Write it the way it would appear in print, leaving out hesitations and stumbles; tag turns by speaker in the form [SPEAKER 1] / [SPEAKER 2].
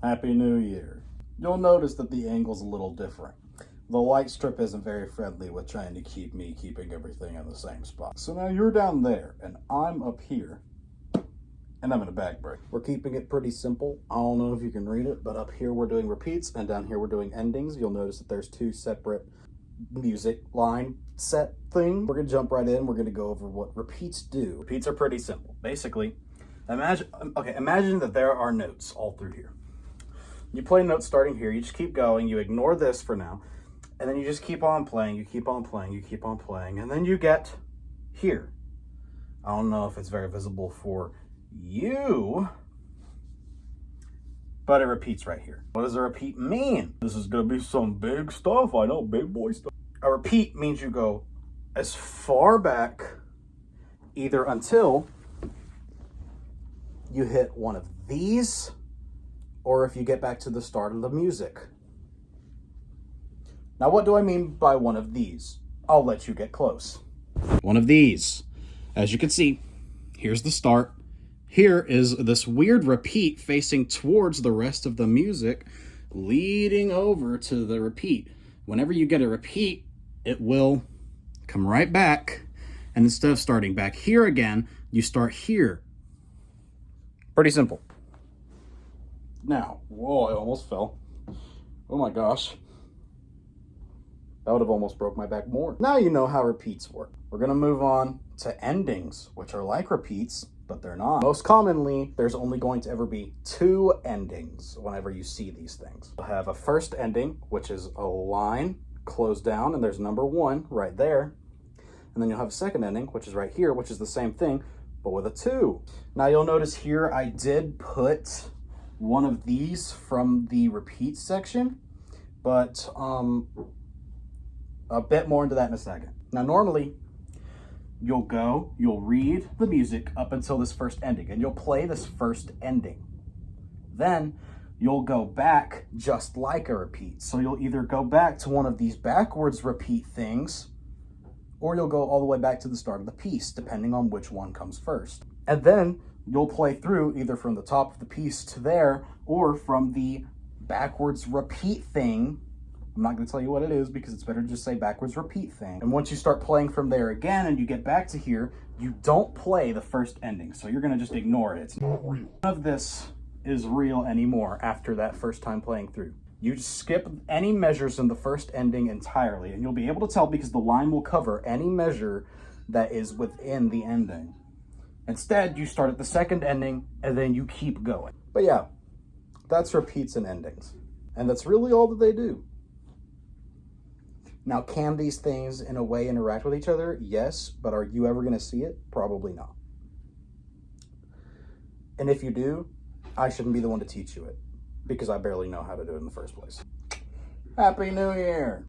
[SPEAKER 1] Happy New Year. You'll notice that the angle's a little different. The light strip isn't very friendly with trying to keep me keeping everything in the same spot. So now you're down there, and I'm up here, and I'm in a bag break. We're keeping it pretty simple. I don't know if you can read it, but up here we're doing repeats, and down here we're doing endings. You'll notice that there's two separate music line set thing. We're gonna jump right in. We're gonna go over what repeats do. Repeats are pretty simple. Basically, imagine that there are notes all through here. You play notes starting here, you just keep going, you ignore this for now, and then you just keep on playing, you keep on playing, you keep on playing, and then you get here. I don't know if it's very visible for you, but it repeats right here. What does a repeat mean? This is gonna be some big stuff, I know, big boy stuff. A repeat means you go as far back, either until you hit one of these, or if you get back to the start of the music. Now, what do I mean by one of these? I'll let you get close. One of these. As you can see, here's the start. Here is this weird repeat facing towards the rest of the music, leading over to the repeat. Whenever you get a repeat, it will come right back, and instead of starting back here again, you start here. Pretty simple. Now, whoa, I almost fell. Oh my gosh. That would have almost broke my back more. Now you know how repeats work. We're gonna move on to endings, which are like repeats, but they're not. Most commonly, there's only going to ever be two endings whenever you see these things. You'll have a first ending, which is a line closed down, and there's number one right there. And then you'll have a second ending, which is right here, which is the same thing, but with a two. Now you'll notice here I did put one of these from the repeat section, but a bit more into that in a second. Now normally you'll read the music up until this first ending, and you'll play this first ending. Then you'll go back just like a repeat. So you'll either go back to one of these backwards repeat things, or you'll go all the way back to the start of the piece, depending on which one comes first. And then you'll play through either from the top of the piece to there, or from the backwards repeat thing. I'm not going to tell you what it is because it's better to just say backwards repeat thing. And once you start playing from there again and you get back to here, you don't play the first ending. So you're going to just ignore it. It's not real. None of this is real anymore after that first time playing through. You just skip any measures in the first ending entirely, and you'll be able to tell because the line will cover any measure that is within the ending. Instead, you start at the second ending, and then you keep going. But yeah, that's repeats and endings. And that's really all that they do. Now, can these things in a way interact with each other? Yes, but are you ever going to see it? Probably not. And if you do, I shouldn't be the one to teach you it, because I barely know how to do it in the first place. Happy New Year!